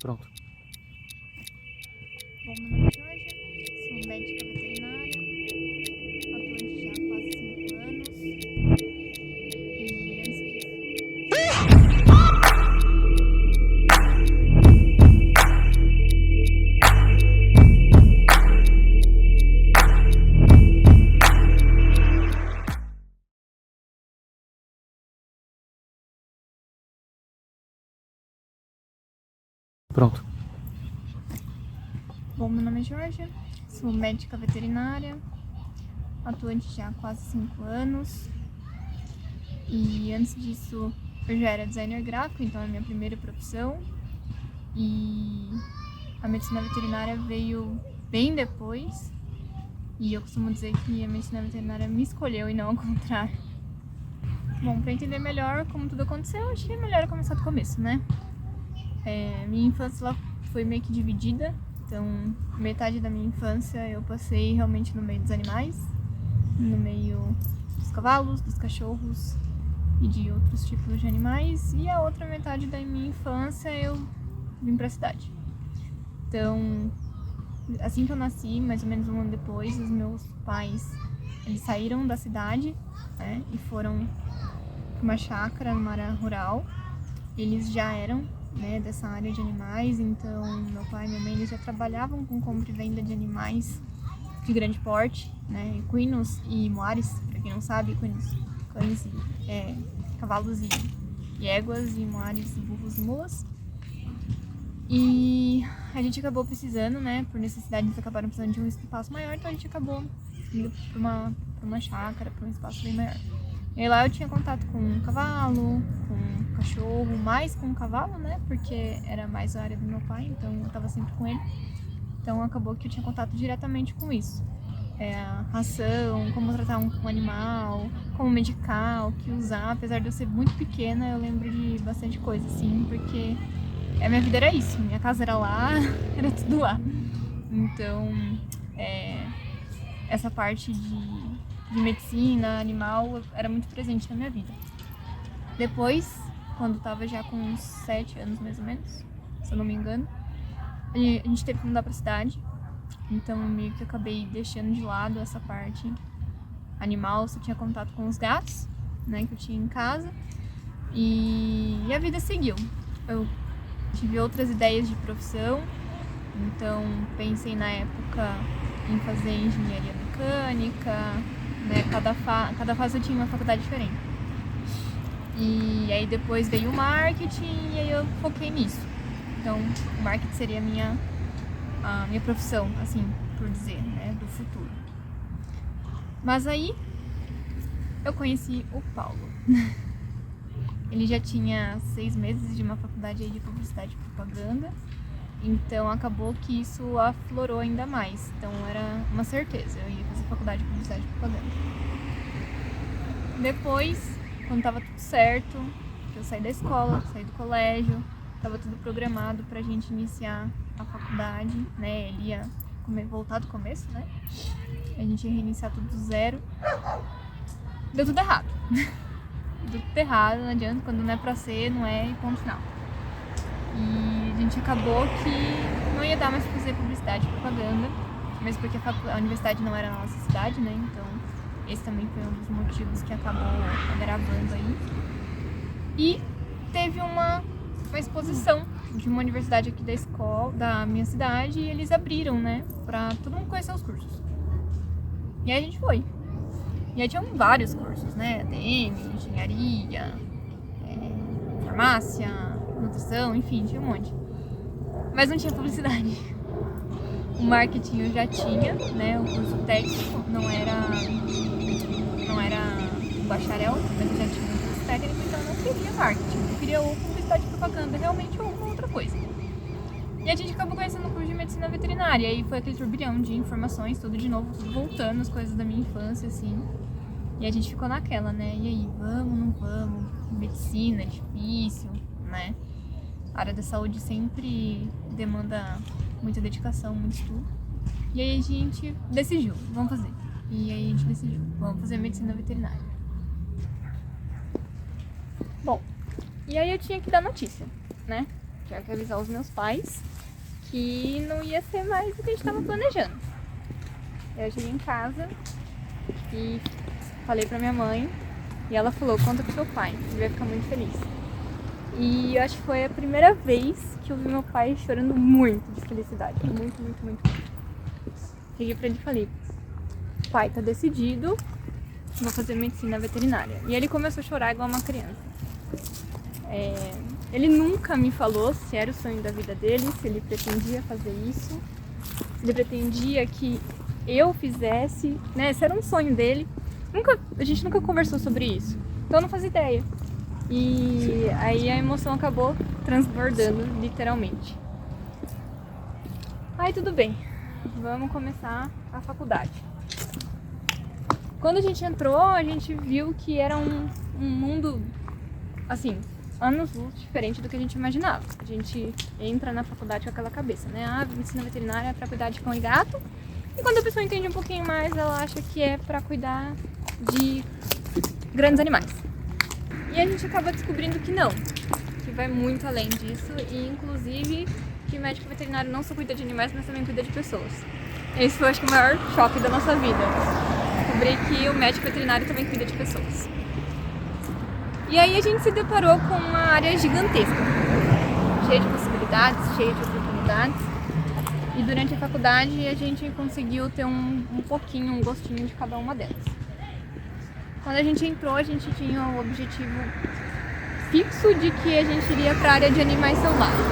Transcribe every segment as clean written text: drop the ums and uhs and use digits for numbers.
Pronto. Bom, meu nome é Jorge, sou médica veterinária, atuante já há quase 5 anos. E antes disso. Pronto. Bom, meu nome é Jorge, sou médica veterinária, atuante já há quase 5 anos. E antes disso, eu já era designer gráfico, então é a minha primeira profissão. E a medicina veterinária veio bem depois. E eu costumo dizer que a medicina veterinária me escolheu e não ao contrário. Bom, para entender melhor como tudo aconteceu, acho que é melhor eu começar do começo, né? Minha infância ela foi meio que dividida. Então, metade da minha infância eu passei realmente no meio dos animais, no meio dos cavalos, dos cachorros e de outros tipos de animais. E a outra metade da minha infância eu vim pra cidade. Então, assim que eu nasci, mais ou menos um ano depois, os meus pais eles saíram da cidade, né, e foram para uma chácara numa área rural. Eles já eram, né, dessa área de animais, então meu pai e minha mãe eles já trabalhavam com compra e venda de animais de grande porte, né, equinos e moares, para quem não sabe, equinos, cães, cavalos e éguas, e moares, burros e mulas. E a gente acabou precisando, né, por necessidade, eles acabaram precisando de um espaço maior, então a gente acabou indo para uma chácara, para um espaço bem maior. E lá eu tinha contato com um cavalo, com um cachorro, mais com um cavalo, né, porque era mais a área do meu pai, então eu tava sempre com ele. Então acabou que eu tinha contato diretamente com isso. Ração, como tratar um animal, como medicar, o que usar. Apesar de eu ser muito pequena, eu lembro de bastante coisa, assim, porque a minha vida era isso. Minha casa era lá, era tudo lá. Então, essa parte de medicina, animal, era muito presente na minha vida. Depois, quando eu tava já com uns 7 anos mais ou menos, se eu não me engano, a gente teve que mudar pra cidade. Então eu meio que acabei deixando de lado essa parte animal, só tinha contato com os gatos, né, que eu tinha em casa. E a vida seguiu. Eu tive outras ideias de profissão, então pensei na época em fazer engenharia mecânica, né, cada fase eu tinha uma faculdade diferente. E aí depois veio o marketing e aí eu foquei nisso. Então o marketing seria a minha profissão, assim, por dizer, né, do futuro. Mas aí eu conheci o Paulo. Ele já tinha 6 meses de uma faculdade aí de publicidade e propaganda, então acabou que isso aflorou ainda mais. Então era uma certeza, eu ia fazer faculdade de publicidade e propaganda. Depois, quando tava tudo certo, eu saí da escola, saí do colégio, tava tudo programado pra gente iniciar a faculdade, né? Ele ia voltar do começo, né? A gente ia reiniciar tudo do zero. Deu tudo errado. Deu tudo errado, não adianta, quando não é pra ser, não é, e ponto final. E a gente acabou que não ia dar mais pra fazer publicidade e propaganda, mesmo porque a universidade não era na nossa cidade, né? Então esse também foi um dos motivos que acabou agravando aí. E teve uma exposição de uma universidade aqui da escola, da minha cidade, e eles abriram, né, pra todo mundo conhecer os cursos. E aí a gente foi. E aí tinham vários cursos, né, ADM, engenharia, farmácia, nutrição, enfim, tinha um monte. Mas não tinha publicidade. O marketing eu já tinha, né, o curso técnico, não era um bacharel, mas eu já tinha um curso técnico, então eu não queria marketing, eu queria ou publicidade e propaganda realmente ou alguma outra coisa. E a gente acabou conhecendo o curso de medicina veterinária, e aí foi aquele turbilhão de informações, tudo de novo, tudo voltando, as coisas da minha infância, assim. E a gente ficou naquela, né, e aí, vamos, não vamos, medicina é difícil, né. A área da saúde sempre demanda muita dedicação, muito estudo. E aí a gente decidiu, vamos fazer. E aí a gente decidiu, vamos fazer medicina veterinária. Bom, e aí eu tinha que dar notícia, né? tiveram que avisar os meus pais que não ia ser mais o que a gente estava planejando. Eu cheguei em casa e falei pra minha mãe e ela falou, conta pro seu pai, ele vai ficar muito feliz. E eu acho que foi a primeira vez que eu vi meu pai chorando muito de felicidade, muito, muito, muito. Cheguei pra ele e falei, pai, tá decidido, vou fazer medicina veterinária. E ele começou a chorar igual uma criança. Ele nunca me falou se era o sonho da vida dele, se ele pretendia fazer isso, se ele pretendia que eu fizesse, né? Se era um sonho dele. A gente nunca conversou sobre isso, então eu não fazia ideia. E aí a emoção acabou transbordando, literalmente. Aí tudo bem, vamos começar a faculdade. Quando a gente entrou, a gente viu que era um mundo, assim, anos-luz diferente do que a gente imaginava. A gente entra na faculdade com aquela cabeça, né? Medicina veterinária é pra cuidar de cão e gato. E quando a pessoa entende um pouquinho mais, ela acha que é pra cuidar de grandes animais. E a gente acaba descobrindo que não, que vai muito além disso e inclusive que médico veterinário não só cuida de animais, mas também cuida de pessoas. Esse foi, acho que, o maior choque da nossa vida. Descobri que o médico veterinário também cuida de pessoas. E aí a gente se deparou com uma área gigantesca, cheia de possibilidades, cheia de oportunidades. E durante a faculdade a gente conseguiu ter um pouquinho, um gostinho de cada uma delas. Quando a gente entrou, a gente tinha o objetivo fixo de que a gente iria para a área de animais selvagens.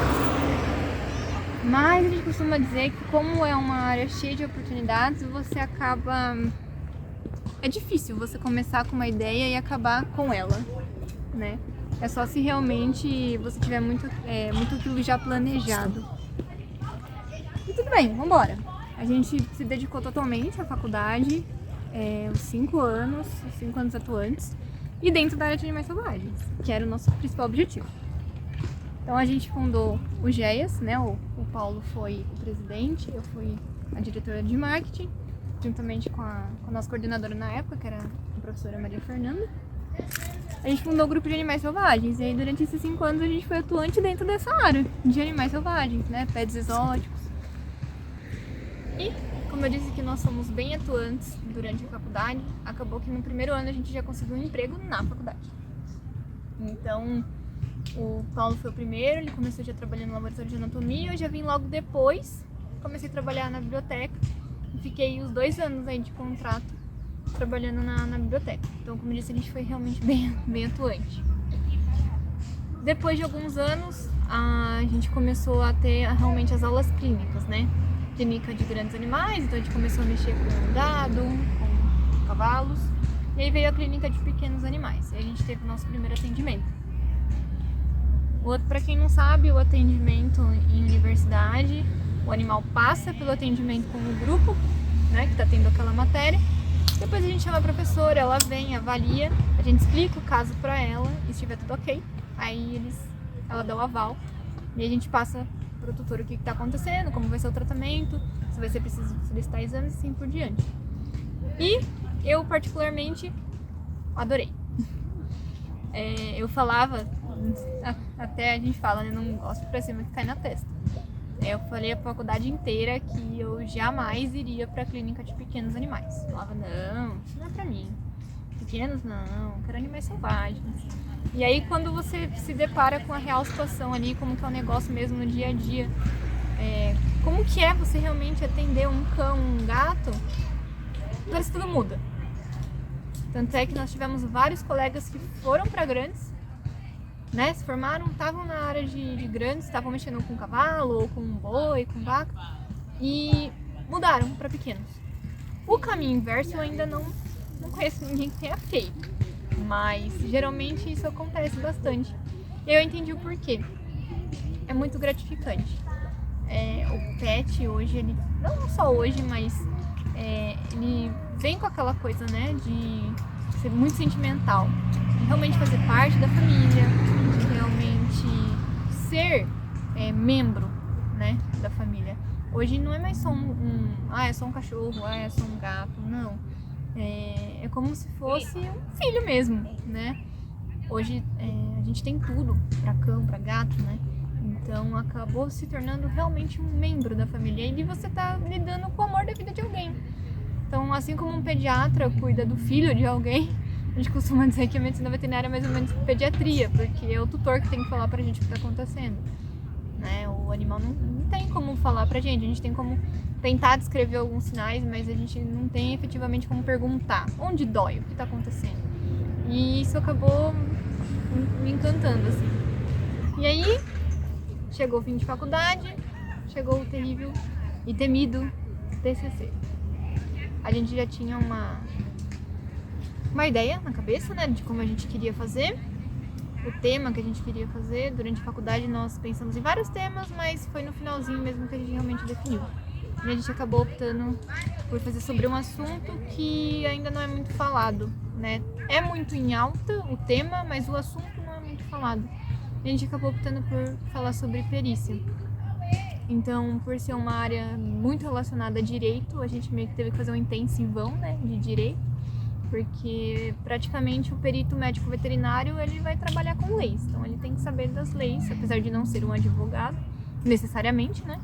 Mas a gente costuma dizer que como é uma área cheia de oportunidades, você acaba... É difícil você começar com uma ideia e acabar com ela, né? É só se realmente você tiver muito aquilo já planejado. E tudo bem, vamos embora. A gente se dedicou totalmente à faculdade, os 5 anos atuantes, e dentro da área de animais selvagens, que era o nosso principal objetivo. Então a gente fundou o GEAS, né? O Paulo foi o presidente, eu fui a diretora de marketing, juntamente com a nossa coordenadora na época, que era a professora Maria Fernanda. A gente fundou o grupo de animais selvagens, e aí durante esses 5 anos a gente foi atuante dentro dessa área de animais selvagens, né? Pets exóticos. E, como eu disse que nós somos bem atuantes durante a faculdade, acabou que no primeiro ano a gente já conseguiu um emprego na faculdade. Então, o Paulo foi o primeiro, ele começou já trabalhando no laboratório de anatomia, eu já vim logo depois, comecei a trabalhar na biblioteca e fiquei os 2 anos aí de contrato trabalhando na biblioteca. Então, como eu disse, a gente foi realmente bem atuante. Depois de alguns anos, a gente começou a ter realmente as aulas clínicas, né? Clínica de grandes animais, então a gente começou a mexer com gado, com cavalos, e aí veio a clínica de pequenos animais, e a gente teve o nosso primeiro atendimento. Para quem não sabe, o atendimento em universidade, o animal passa pelo atendimento com o grupo, né, que está tendo aquela matéria, depois a gente chama a professora, ela vem, avalia, a gente explica o caso para ela, e se estiver tudo ok, aí ela dá o aval, e a gente passa para o tutor o que está acontecendo, como vai ser o tratamento, se vai ser preciso solicitar exames e assim por diante. E eu particularmente adorei. Eu falava, até a gente fala, né, não gosto pra cima que cai na testa. Eu falei a faculdade inteira que eu jamais iria pra clínica de pequenos animais. Eu falava, não, isso não é pra mim. Pequenos não, quero animais selvagens. E aí quando você se depara com a real situação ali, como que é o negócio mesmo no dia a dia, como que é você realmente atender um cão, um gato, parece que tudo muda. Tanto é que nós tivemos vários colegas que foram para grandes, né, se formaram, estavam na área de grandes, estavam mexendo com cavalo, ou com boi, com vaca, e mudaram para pequenos. O caminho inverso eu ainda não conheço ninguém que tenha feito, mas geralmente isso acontece bastante. E eu entendi o porquê. É muito gratificante. O pet hoje, ele, não só hoje, mas ele vem com aquela coisa, né, de ser muito sentimental, de realmente fazer parte da família, de realmente ser membro, né, da família. Hoje não é mais só é só um cachorro, é só um gato, não. É como se fosse um filho mesmo, né? Hoje a gente tem tudo para cão, para gato, né? Então acabou se tornando realmente um membro da família e você tá lidando com o amor da vida de alguém. Então, assim como um pediatra cuida do filho de alguém, a gente costuma dizer que a medicina veterinária é mais ou menos pediatria, porque é o tutor que tem que falar pra gente o que tá acontecendo, né? O animal não tem como falar pra gente, a gente tem como tentar descrever alguns sinais, mas a gente não tem efetivamente como perguntar onde dói, o que tá acontecendo. E isso acabou me encantando, assim. E aí, chegou o fim de faculdade, chegou o terrível e temido TCC. A gente já tinha uma ideia na cabeça, né, de como a gente queria fazer, o tema que a gente queria fazer. Durante a faculdade nós pensamos em vários temas, mas foi no finalzinho mesmo que a gente realmente definiu. E a gente acabou optando por fazer sobre um assunto que ainda não é muito falado, né? É muito em alta o tema, mas o assunto não é muito falado. E a gente acabou optando por falar sobre perícia. Então, por ser uma área muito relacionada a direito, a gente meio que teve que fazer um intensivão, né, de direito, porque praticamente o perito médico veterinário, ele vai trabalhar com leis, então ele tem que saber das leis, apesar de não ser um advogado, necessariamente, né,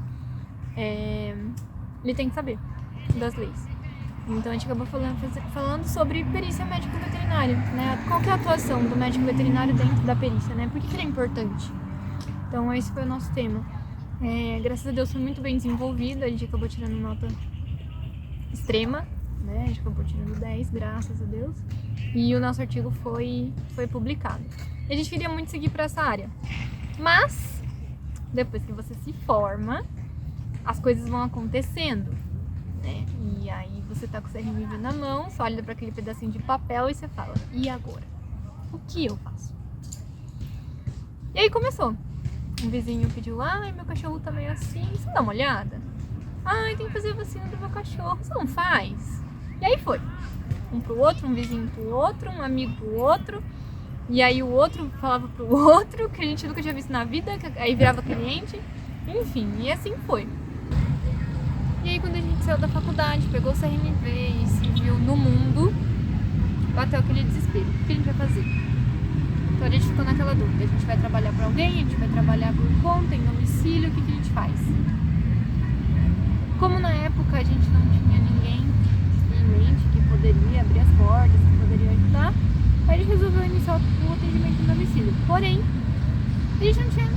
ele tem que saber das leis. Então a gente acabou falando sobre perícia médico-veterinária, né, qual que é a atuação do médico veterinário dentro da perícia, né, por que ele é importante? Então esse foi o nosso tema. Graças a Deus foi muito bem desenvolvido, a gente acabou tirando nota extrema, né? A gente acabou tirando 10, graças a Deus. E o nosso artigo foi publicado. E a gente queria muito seguir para essa área. Mas, depois que você se forma, as coisas vão acontecendo, né? E aí você tá com o CRMV na mão, você olha para aquele pedacinho de papel e você fala, e agora? O que eu faço? E aí começou. Um vizinho pediu, ai, meu cachorro tá meio assim, você dá uma olhada? Ai, tem que fazer a vacina do meu cachorro, você não faz? E aí foi. Um pro outro, um vizinho pro outro, um amigo pro outro. E aí o outro falava pro outro, que a gente nunca tinha visto na vida, aí virava cliente. Enfim, e assim foi. E aí quando a gente saiu da faculdade, pegou o CRMV e se viu no mundo, bateu aquele desespero. O que a gente vai fazer? Então a gente ficou naquela dúvida, a gente vai trabalhar para alguém, a gente vai trabalhar por conta, em domicílio, o que a gente faz? Como na época a gente não tinha ninguém em mente que poderia abrir as portas, que poderia ajudar, a gente resolveu iniciar o atendimento em domicílio. Porém, a gente não tinha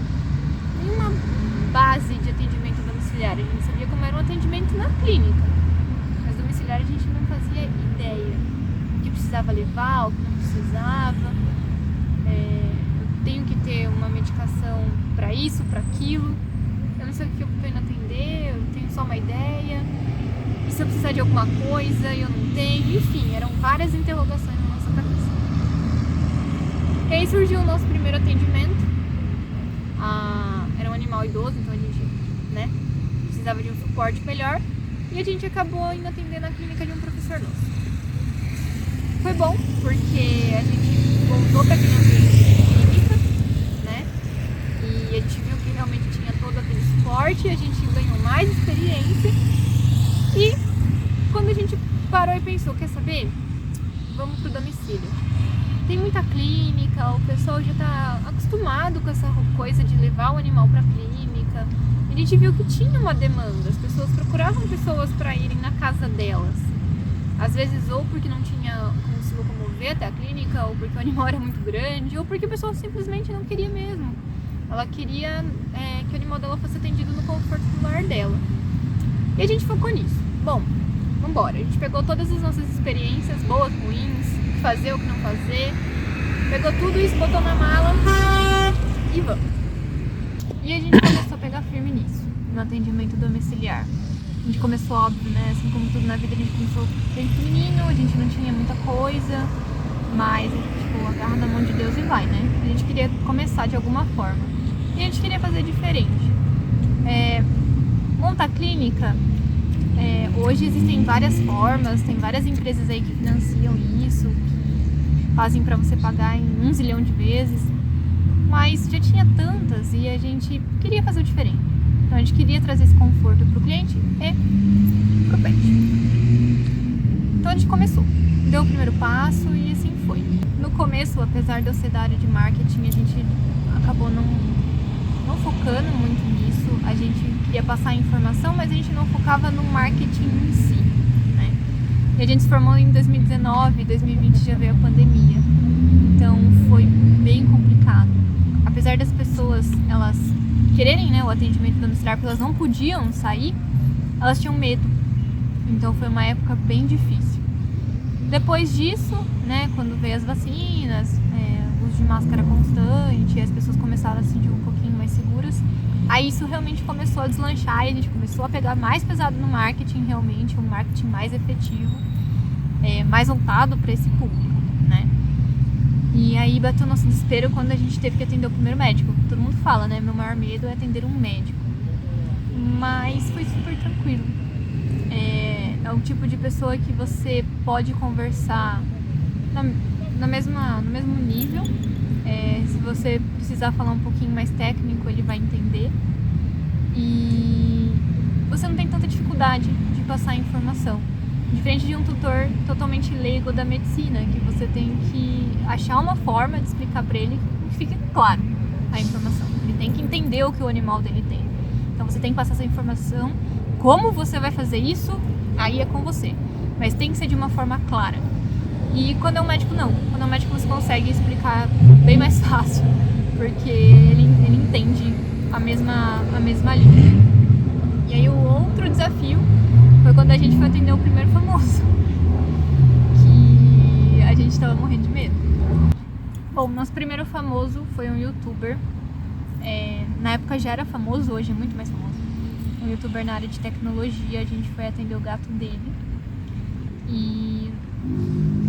nenhuma base de atendimento domiciliar, a gente sabia como era um atendimento na clínica, mas domiciliar a gente não fazia ideia o que precisava levar, o que não precisava. Eu tenho que ter uma medicação para isso, para aquilo, eu não sei o que eu tô indo atender, eu tenho só uma ideia, e se eu precisar de alguma coisa eu não tenho, enfim, eram várias interrogações na nossa cabeça. E aí surgiu o nosso primeiro atendimento, era um animal idoso, então a gente, né, precisava de um suporte melhor, e a gente acabou indo atender na clínica de um professor nosso. Foi bom, porque a gente voltou para aquele ambiente de clínica, né? E a gente viu que realmente tinha todo aquele suporte, a gente ganhou mais experiência. E quando a gente parou e pensou, quer saber? Vamos pro domicílio. Tem muita clínica, o pessoal já tá acostumado com essa coisa de levar o animal pra clínica. E a gente viu que tinha uma demanda, as pessoas procuravam pessoas para irem na casa delas. Às vezes ou porque não tinha como se locomover até a clínica, ou porque o animal era muito grande, ou porque a pessoa simplesmente não queria mesmo. Ela queria que o animal dela fosse atendido no conforto do lar dela. E a gente focou nisso. Bom, vambora. A gente pegou todas as nossas experiências, boas, ruins, o que fazer, o que não fazer. Pegou tudo isso, botou na mala e vamos. E a gente começou a pegar firme nisso, no atendimento domiciliar. A gente começou, óbvio, né, assim como tudo na vida, a gente começou bem pequenininho, a gente não tinha muita coisa, mas, tipo, agarra na mão de Deus e vai, né? A gente queria começar de alguma forma. E a gente queria fazer diferente. Montar clínica, hoje existem várias formas, tem várias empresas aí que financiam isso, que fazem pra você pagar em 1 zilhão de vezes, mas já tinha tantas e a gente queria fazer o diferente. Então a gente queria trazer esse conforto pro cliente e pro pet. Então a gente começou, deu o primeiro passo e assim foi. No começo, apesar de eu ser da área de marketing, a gente acabou não não focando muito nisso, a gente queria passar a informação, mas a gente não focava no marketing em si, né? E a gente se formou em 2019, 2020 já veio a pandemia, então foi bem complicado. Apesar das pessoas, elas quererem, né, o atendimento domiciliar, porque elas não podiam sair, elas tinham medo, então foi uma época bem difícil. Depois disso, né, quando veio as vacinas, uso de máscara constante, as pessoas começaram a se sentir um pouquinho mais seguras, aí isso realmente começou a deslanchar e a gente começou a pegar mais pesado no marketing, realmente, um marketing mais efetivo, mais voltado para esse público, né? E aí bateu o nosso desespero quando a gente teve que atender o primeiro médico. Todo mundo fala, né, meu maior medo é atender um médico, mas foi super tranquilo. É o tipo de pessoa que você pode conversar no mesmo nível. Se você precisar falar um pouquinho mais técnico, ele vai entender. E você não tem tanta dificuldade de passar a informação. Diferente de um tutor totalmente leigo da medicina, que você tem que achar uma forma de explicar para ele que fique claro a informação. Ele tem que entender o que o animal dele tem. Então você tem que passar essa informação. Como você vai fazer isso, aí é com você. Mas tem que ser de uma forma clara. E quando é um médico, não. Quando é um médico, você consegue explicar bem mais fácil. Porque ele entende a mesma linha. E aí o outro desafio foi quando a gente foi atender o primeiro famoso. Que a gente tava morrendo de medo. Bom, nosso primeiro famoso foi um youtuber. Na época já era famoso, hoje é muito mais famoso. Um youtuber na área de tecnologia, a gente foi atender o gato dele e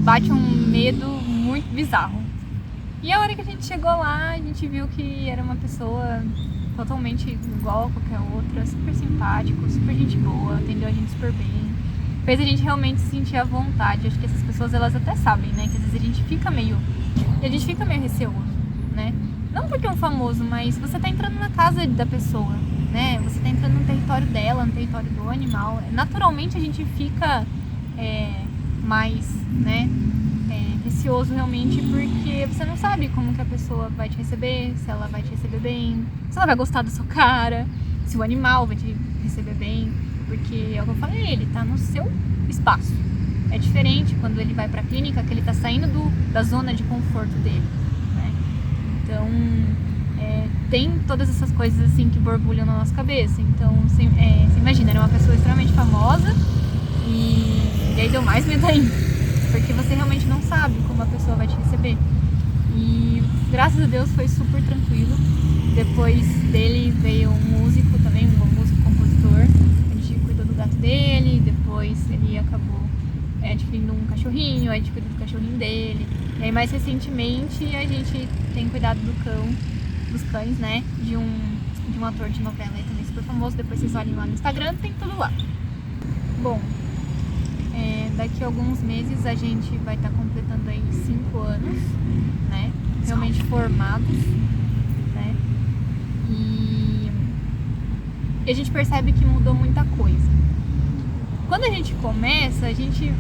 bate um medo muito bizarro. E a hora que a gente chegou lá, a gente viu que era uma pessoa totalmente igual a qualquer outra, super simpático, super gente boa, atendeu a gente super bem, fez a gente realmente se sentir à vontade. Acho que essas pessoas, elas até sabem, né, que às vezes a gente fica meio receoso, né? Não porque é um famoso, mas você tá entrando na casa da pessoa, né? Você tá entrando no território dela, no território do animal. Naturalmente a gente fica mais, né, receoso realmente, porque você não sabe como que a pessoa vai te receber, se ela vai te receber bem, se ela vai gostar da sua cara, se o animal vai te receber bem, porque é o que eu falei, ele tá no seu espaço. É diferente quando ele vai pra clínica, que ele tá saindo da zona de conforto dele, né? Então, tem todas essas coisas assim que borbulham na nossa cabeça. Então, você imagina, era uma pessoa extremamente famosa e aí deu mais medo ainda, porque você realmente não sabe como a pessoa vai te receber. E graças a Deus foi super tranquilo. Depois dele veio um músico também, um músico compositor. A gente cuidou do gato dele, depois ele acabou adquirindo um cachorrinho, a gente cuidou do cachorrinho dele. E aí mais recentemente a gente tem cuidado dos cães, né? De um ator de novela aí também super famoso. Depois vocês olhem lá no Instagram, tem tudo lá. Bom, daqui a alguns meses a gente vai estar completando aí 5 anos, né? Realmente formados, né? E a gente percebe que mudou muita coisa. Quando a gente começa, a gente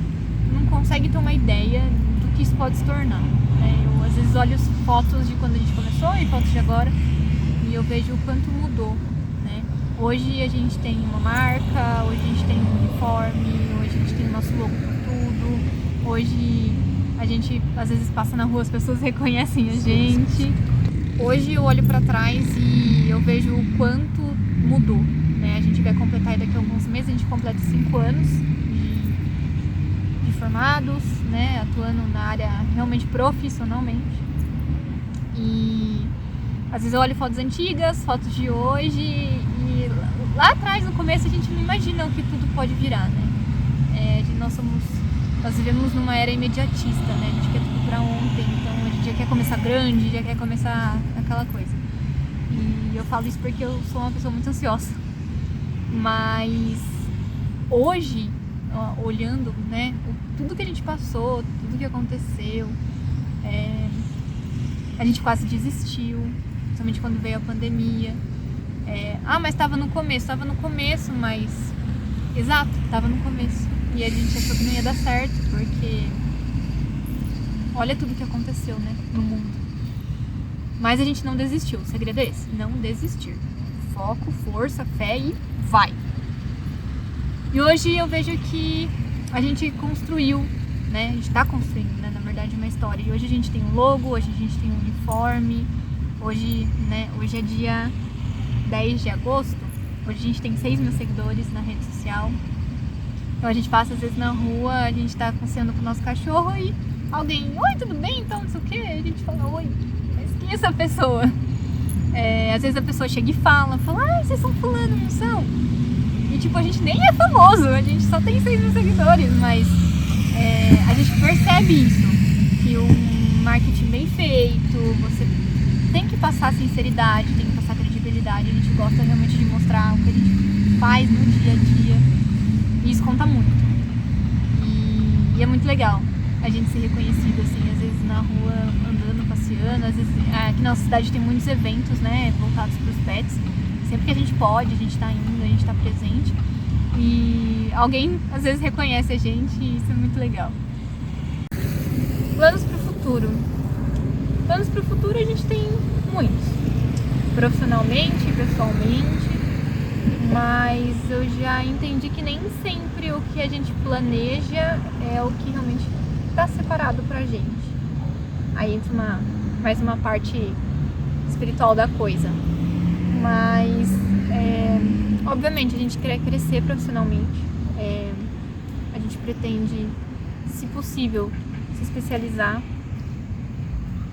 não consegue ter uma ideia do que isso pode se tornar, né? Eu às vezes olho fotos de quando a gente começou e fotos de agora e eu vejo o quanto mudou, né? Hoje a gente tem uma marca, hoje a gente tem um uniforme, hoje a gente tem o nosso logo por tudo, hoje a gente às vezes passa na rua, as pessoas reconhecem a gente. Hoje eu olho pra trás e eu vejo o quanto mudou, né? A gente vai completar daqui a alguns meses, a gente completa 5 anos de formados, né? Atuando na área realmente profissionalmente. E às vezes eu olho fotos antigas, fotos de hoje e lá atrás, no começo, a gente não imagina o que tudo pode virar, né? Nós vivemos numa era imediatista, né? A gente quer tudo pra ontem, então a gente já quer começar grande, já quer começar aquela coisa. E eu falo isso porque eu sou uma pessoa muito ansiosa. Mas hoje, olhando, né, tudo que a gente passou, tudo que aconteceu, a gente quase desistiu, somente quando veio a pandemia. Mas estava no começo, mas... Exato, estava no começo. E a gente achou que não ia dar certo, porque olha tudo que aconteceu, né, no mundo. Mas a gente não desistiu, o segredo é esse, não desistir. Foco, força, fé e vai! E hoje eu vejo que a gente construiu, né? A gente tá construindo, né? Na verdade, uma história. E hoje a gente tem um logo, hoje a gente tem um uniforme, hoje é dia 10 de agosto, hoje a gente tem 6 mil seguidores na rede social. Então a gente passa às vezes na rua, a gente tá passeando com o nosso cachorro e alguém, oi, tudo bem? Então, não sei o que, a gente fala, oi, mas quem é essa pessoa? Às vezes a pessoa chega e fala, vocês são fulano, não são? E tipo, a gente nem é famoso, a gente só tem 6 mil seguidores, mas a gente percebe isso, que um marketing bem feito, você tem que passar sinceridade, tem que passar credibilidade, a gente gosta realmente de mostrar o que a gente faz no dia a dia, e isso conta muito. E é muito legal a gente ser reconhecido, assim, às vezes na rua, andando, passeando, às vezes aqui na nossa cidade tem muitos eventos, né, voltados para os pets. Sempre que a gente pode, a gente tá indo, a gente tá presente. E alguém, às vezes, reconhece a gente e isso é muito legal. Planos pro futuro. Planos pro futuro a gente tem muitos. Profissionalmente, pessoalmente. Mas eu já entendi que nem sempre o que a gente planeja é o que realmente tá separado pra gente. Aí entra mais uma parte espiritual da coisa. Mas, obviamente, a gente quer crescer profissionalmente. A gente pretende, se possível, se especializar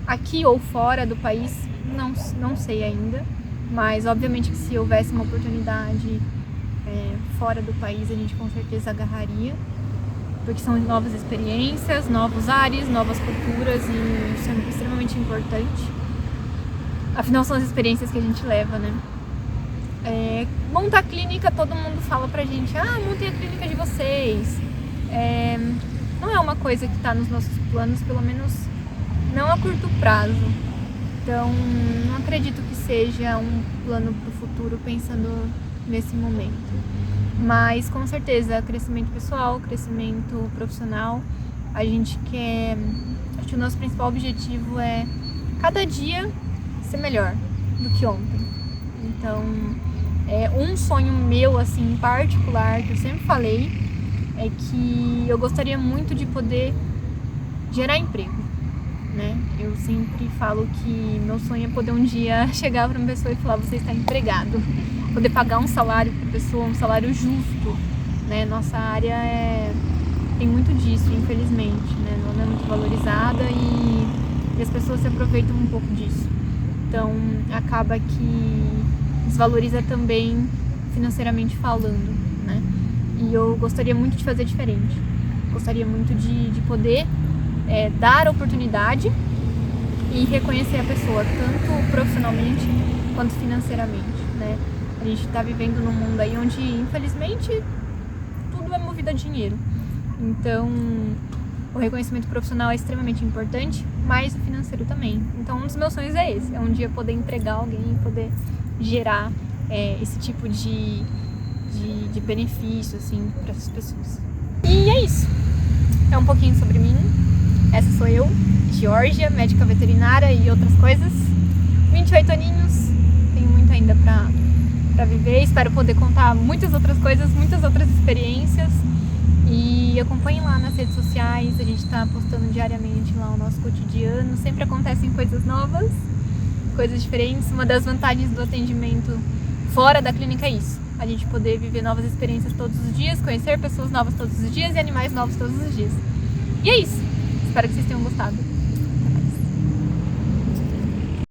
aqui ou fora do país, não sei ainda. Mas, obviamente, que se houvesse uma oportunidade fora do país, a gente com certeza agarraria. Porque são novas experiências, novos ares, novas culturas e isso é extremamente importante. Afinal, são as experiências que a gente leva, né? Montar clínica, todo mundo fala pra gente, montem a clínica de vocês. Não é uma coisa que tá nos nossos planos, pelo menos não a curto prazo. Então, não acredito que seja um plano pro futuro pensando nesse momento. Mas, com certeza, crescimento pessoal, crescimento profissional. A gente quer... Acho que o nosso principal objetivo é cada dia ser melhor do que ontem. Então, um sonho meu, assim, em particular, que eu sempre falei, é que eu gostaria muito de poder gerar emprego, né? Eu sempre falo que meu sonho é poder um dia chegar para uma pessoa e falar, você está empregado. Poder pagar um salário para a pessoa, um salário justo, né? Nossa área tem muito disso, infelizmente, né? Não é muito valorizada e as pessoas se aproveitam um pouco disso. Então, acaba que desvaloriza também financeiramente falando, né? E eu gostaria muito de fazer diferente. Gostaria muito de poder dar oportunidade e reconhecer a pessoa, tanto profissionalmente quanto financeiramente, né? A gente está vivendo num mundo aí onde, infelizmente, tudo é movido a dinheiro. Então, o reconhecimento profissional é extremamente importante, mas o financeiro também. Então, um dos meus sonhos é esse, é um dia poder empregar alguém e poder gerar esse tipo de benefício, assim, para essas pessoas. E é isso. É um pouquinho sobre mim. Essa sou eu, Georgia, médica veterinária e outras coisas. 28 aninhos, tenho muito ainda pra viver. Espero poder contar muitas outras coisas, muitas outras experiências. E acompanhem lá nas redes sociais, a gente tá postando diariamente lá o nosso cotidiano. Sempre acontecem coisas novas, coisas diferentes. Uma das vantagens do atendimento fora da clínica é isso. A gente poder viver novas experiências todos os dias, conhecer pessoas novas todos os dias e animais novos todos os dias. E é isso. Espero que vocês tenham gostado.